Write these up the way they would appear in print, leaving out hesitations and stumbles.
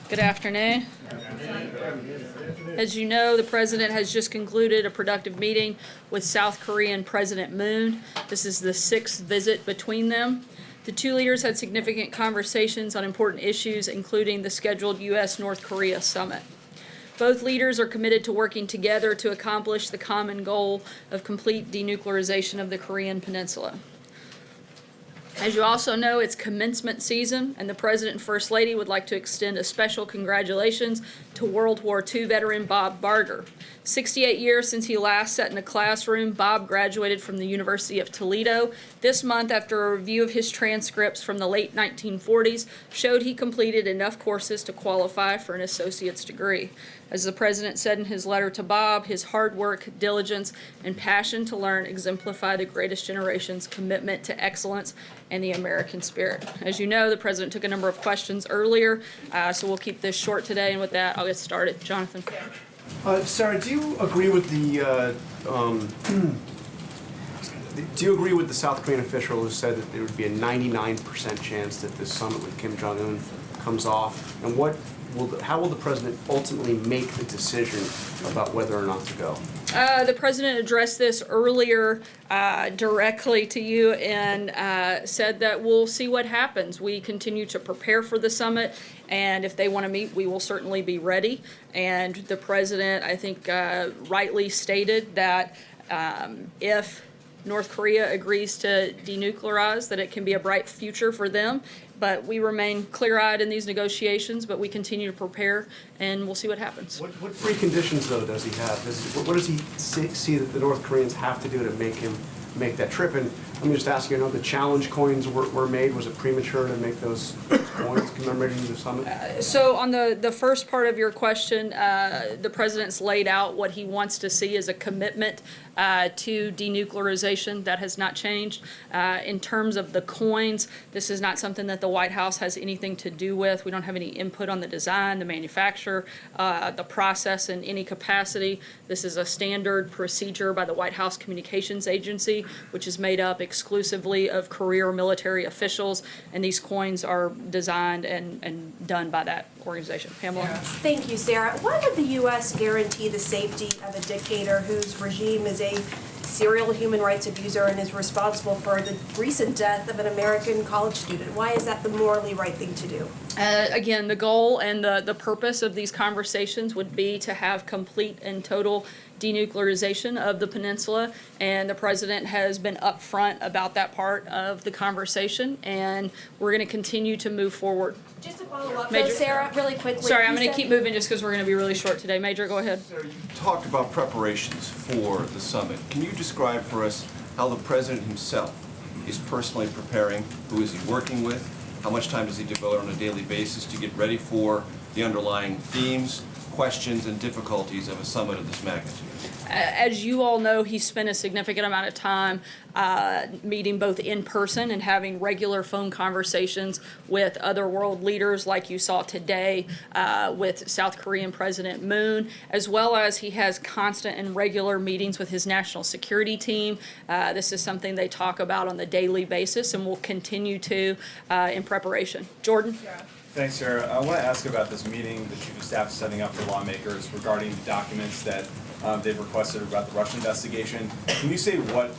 Good afternoon. As you know, the President has just concluded a productive meeting with South Korean President Moon. This is the 6th visit between them. The two leaders had significant conversations on important issues, including the scheduled U.S.-North Korea summit. Both leaders are committed to working together to accomplish the common goal of complete denuclearization of the Korean Peninsula. As you also know, it's commencement season, and the President and First Lady would like to extend a special congratulations to World War II veteran Bob Barger. 68 years since he last sat in a classroom, Bob graduated from the University of Toledo. This month, after a review of his transcripts from the late 1940s, showed he completed enough courses to qualify for an associate's degree. As the President said in his letter to Bob, his hard work, diligence, and passion to learn exemplify the greatest generation's commitment to excellence and the American spirit. As you know, the President took a number of questions earlier, so we'll keep this short today, and with that, I'll get started. Jonathan. Sarah, do you agree with the South Korean official who said that there would be a 99% chance that this summit with Kim Jong-un comes off? And how will the President ultimately make the decision about whether or not to go? The President addressed this earlier directly to you and said that we'll see what happens. We continue to prepare for the summit, and if they want to meet, we will certainly be ready. And the President, I think, rightly stated that if North Korea agrees to denuclearize, that it can be a bright future for them. But we remain clear-eyed in these negotiations, but we continue to prepare, and we'll see what happens. What preconditions, though, does he have? What does he see that the North Koreans have to do to make him make that trip? And let me just ask you, the challenge coins were made. Was it premature to make those coins commemorating the summit? So on the first part of your question, the President's laid out what he wants to see as a commitment to denuclearization. That has not changed. In terms of the coins, this is not something that the White House has anything to do with. We don't have any input on the design, the manufacture, the process in any capacity. This is a standard procedure by the White House Communications Agency, which is made up exclusively of career military officials, and these coins are designed and done by that organization. Pamela? Thank you, Sarah. Why would the U.S. guarantee the safety of a dictator whose regime is a serial human rights abuser and is responsible for the recent death of an American college student? Why is that the morally right thing to do? Again, the goal and the purpose of these conversations would be to have complete and total denuclearization of the peninsula, and the President has been upfront about that part of the conversation, and we're going to continue to move forward. Just to follow up, Major, Sarah, really quickly. Sorry, I'm going to keep moving just because we're going to be really short today. Major, go ahead. Sarah, you talked about preparations for the summit. Can you describe for us how the President himself is personally preparing? Who is he working with? How much time does he devote on a daily basis to get ready for the underlying themes, questions, and difficulties of a summit of this magnitude? As you all know, he spent a significant amount of time meeting both in person and having regular phone conversations with other world leaders like you saw today with South Korean President Moon, as well as he has constant and regular meetings with his national security team. This is something they talk about on a daily basis and will continue to in preparation. Jordan? Yeah. Thanks, Sarah. I want to ask about this meeting the Chief of Staff is setting up for lawmakers regarding the documents that they've requested about the Russia investigation. Can you say what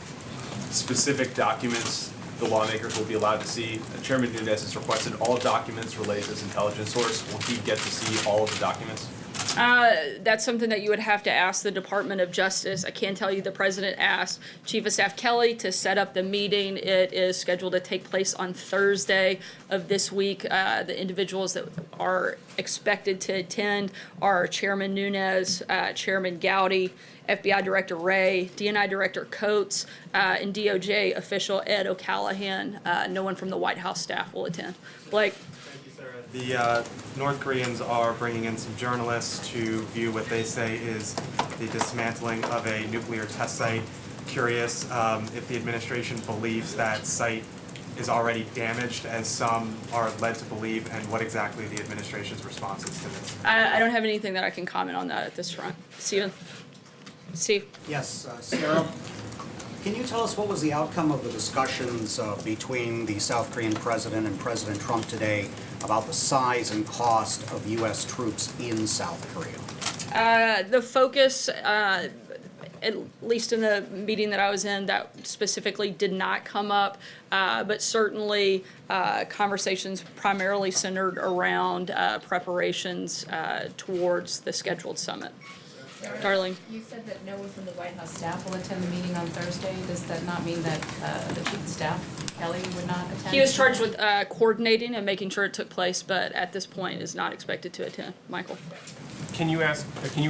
specific documents the lawmakers will be allowed to see? Chairman Nunes has requested all documents related to this intelligence source. Will he get to see all of the documents? That's something that you would have to ask the Department of Justice. I can tell you the President asked Chief of Staff Kelly to set up the meeting. It is scheduled to take place on Thursday of this week. The individuals that are expected to attend are Chairman Nunes, Chairman Gowdy, FBI Director Wray, DNI Director Coates, and DOJ official Ed O'Callahan. No one from the White House staff will attend. Blake? The North Koreans are bringing in some journalists to view what they say is the dismantling of a nuclear test site. Curious if the administration believes that site is already damaged, as some are led to believe, and what exactly the administration's response is to this. I don't have anything that I can comment on that at this front. Stephen? Steve? Yes, Sarah, can you tell us what was the outcome of the discussions between the South Korean president and President Trump today about the size and cost of U.S. troops in South Korea? The focus, at least in the meeting that I was in, that specifically did not come up, but certainly conversations primarily centered around preparations towards the scheduled summit. Darlene? You said that no one from the White House staff will attend the meeting on Thursday. Does that not mean that the chief of staff, Kelly, would not attend? He was charged with coordinating and making sure it took place, but at this point is not expected to attend. Michael? Can you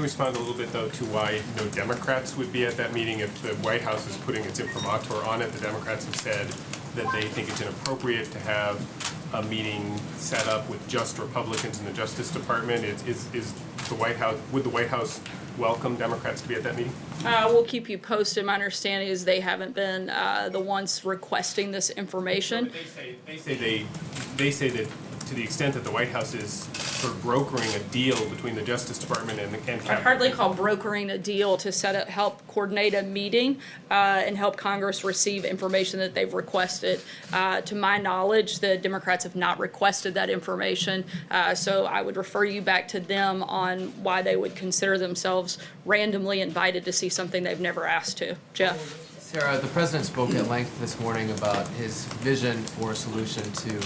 respond a little bit, though, to why no Democrats would be at that meeting if the White House is putting its imprimatur on it? The Democrats have said that they think it's inappropriate to have a meeting set up with just Republicans in the Justice Department. Would the White House welcome Democrats to be at that meeting? We'll keep you posted. My understanding is they haven't been the ones requesting this information. They say that to the extent that the White House is sort of brokering a deal between the Justice Department and I'd hardly call brokering a deal to help coordinate a meeting and help Congress receive information that they've requested. To my knowledge, the Democrats have not requested that information, so I would refer you back to them on why they would consider themselves randomly invited to see something they've never asked to. Jeff? Sarah, the president spoke at length this morning about his vision for a solution to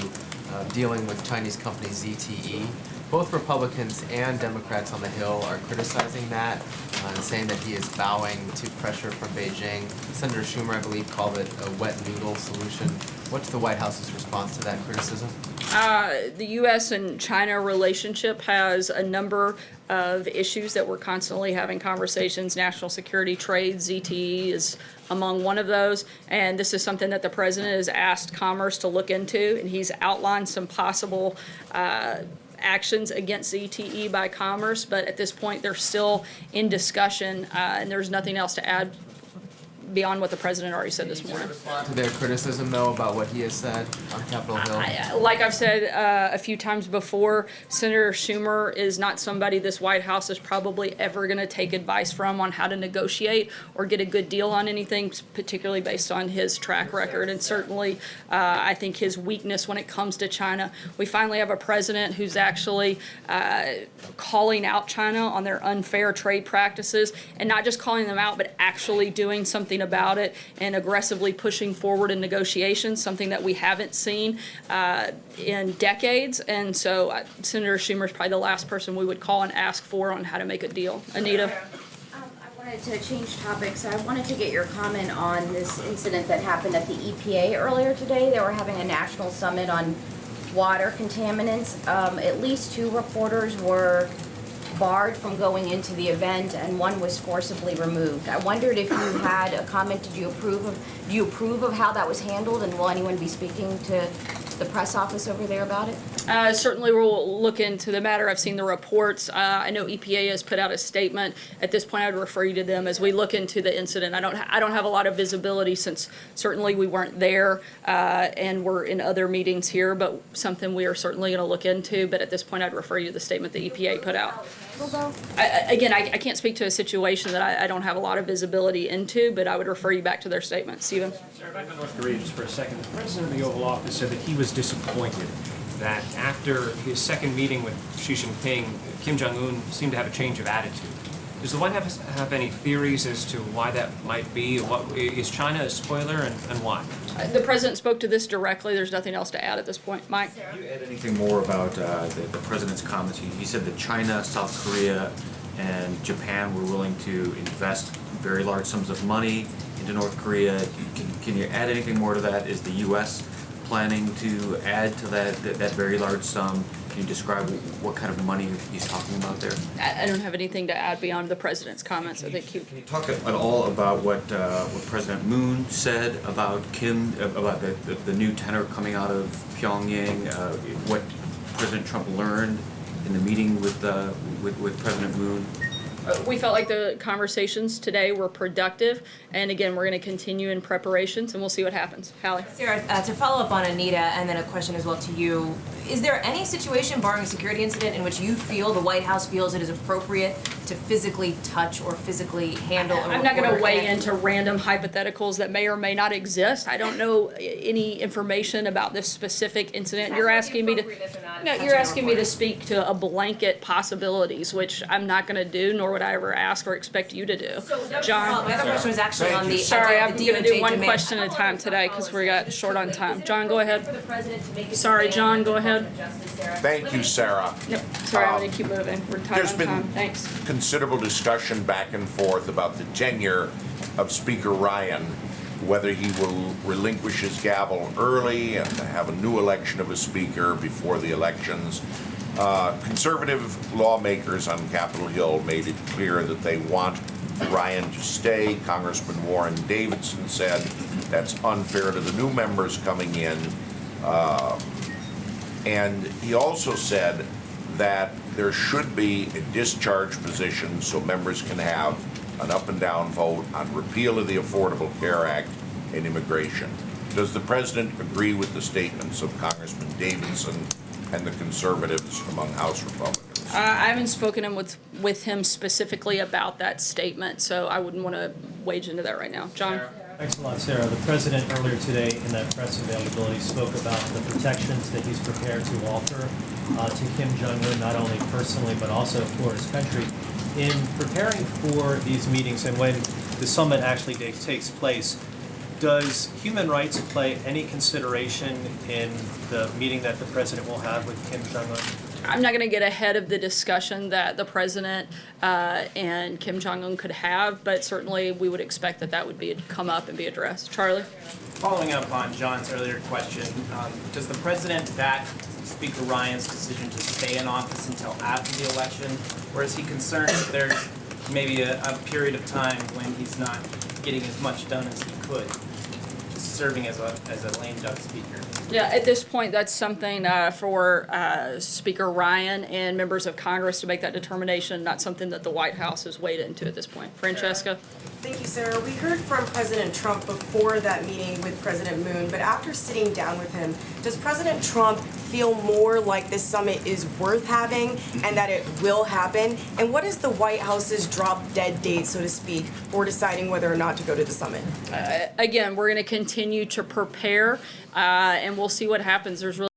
dealing with Chinese company ZTE. Both Republicans and Democrats on the Hill are criticizing that and saying that he is bowing to pressure from Beijing. Senator Schumer, I believe, called it a wet noodle solution. What's the White House's response to that criticism? The U.S. and China relationship has a number of issues that we're constantly having conversations. National security, trade, ZTE is among one of those. And this is something that the president has asked Commerce to look into, and he's outlined some possible actions against ZTE by Commerce, but at this point they're still in discussion, and there's nothing else to add beyond what the president already said this morning. To their criticism, though, about what he has said on Capitol Hill? Like I've said a few times before, Senator Schumer is not somebody this White House is probably ever going to take advice from on how to negotiate or get a good deal on anything, particularly based on his track record. And certainly, I think his weakness when it comes to China. We finally have a president who's actually calling out China on their unfair trade practices, and not just calling them out, but actually doing something about it and aggressively pushing forward in negotiations, something that we haven't seen in decades. And so Senator Schumer is probably the last person we would call and ask for on how to make a deal. Anita? I wanted to change topics. I wanted to get your comment on this incident that happened at the EPA earlier today. They were having a national summit on water contaminants. At least 2 reporters were barred from going into the event, and 1 was forcibly removed. I wondered if you had a comment. Do you approve of how that was handled, and will anyone be speaking to the press office over there about it? Certainly we'll look into the matter. I've seen the reports. I know EPA has put out a statement. At this point, I would refer you to them as we look into the incident. I don't have a lot of visibility since certainly we weren't there and we're in other meetings here, but something we are certainly going to look into. But at this point, I'd refer you to the statement the EPA put out. Again, I can't speak to a situation that I don't have a lot of visibility into, but I would refer you back to their statement. Stephen? Sarah, back to North Korea just for a second. The president of the Oval Office said that he was disappointed that after his second meeting with Xi Jinping, Kim Jong-un seemed to have a change of attitude. Does the White House have any theories as to why that might be? Is China a spoiler, and why? The president spoke to this directly. There's nothing else to add at this point. Mike? Can you add anything more about the president's comments? He said that China, South Korea, and Japan were willing to invest very large sums of money into North Korea. Can you add anything more to that? Is the U.S. planning to add to that very large sum? Can you describe what kind of money he's talking about there? I don't have anything to add beyond the president's comments. I think Can you talk at all about what President Moon said about Kim, about the new tenor coming out of Pyongyang, what President Trump learned in the meeting with President Moon? we felt like the conversations today were productive, and again, we're going to continue in preparations, and we'll see what happens. Hallie? Sarah, to follow up on Anita, and then a question as well to you, is there any situation, barring a security incident, in which you feel the White House feels it is appropriate to physically touch or physically handle a I'm not going to reporter? weigh into random hypotheticals that may or may not exist. I don't know any information about this specific incident. You're asking me to... not No, touching you're or asking me to reporting. speak to a blanket possibilities, which I'm not gonna do, nor would I ever ask or expect you to do. John? My other question was actually on the Sorry, I'm the gonna do DOJ one demand. question at a time today, because we got short on time. John, go ahead. For the president to make a Sorry, demand John, on go the ahead. Department of Justice, Sarah. Thank you, Sarah. Nope, sorry, I'm gonna keep moving. We're tight There's on been time. Thanks. considerable discussion back and forth about the tenure of Speaker Ryan, whether he will relinquish his gavel early and have a new election of a speaker before the elections. Conservative lawmakers on Capitol Hill made it clear that they want Ryan to stay. Congressman Warren Davidson said that's unfair to the new members coming in. And he also said that there should be a discharge position so members can have an up and down vote on repeal of the Affordable Care Act and immigration. Does the president agree with the statements of Congressman Davidson and the conservatives among House Republicans? I haven't spoken with him specifically about that statement, so I wouldn't want to wade into that right now. John? Thanks a lot, Sarah. The president earlier today in that press availability spoke about the protections that he's prepared to offer to Kim Jong-un, not only personally but also for his country. In preparing for these meetings and when the summit actually takes place, does human rights play any consideration in the meeting that the president will have with Kim Jong-un? I'm not going to get ahead of the discussion that the president and Kim Jong-un could have, but certainly we would expect that that would come up and be addressed. Charlie? Following up on John's earlier question, does the president back Speaker Ryan's decision to stay in office until after the election, or is he concerned that there's maybe a period of time when he's not getting as much done as he could, just serving as a lame duck speaker? Yeah, at this point, that's something for Speaker Ryan and members of Congress to make that determination, not something that the White House has weighed into at this point. Francesca? Thank you, Sarah. We heard from President Trump before that meeting with President Moon, but after sitting down with him, does President Trump feel more like this summit is worth having and that it will happen? And what is the White House's drop-dead date, so to speak, for deciding whether or not to go to the summit? Again, we're going to continue to prepare, and we'll see what happens. There's really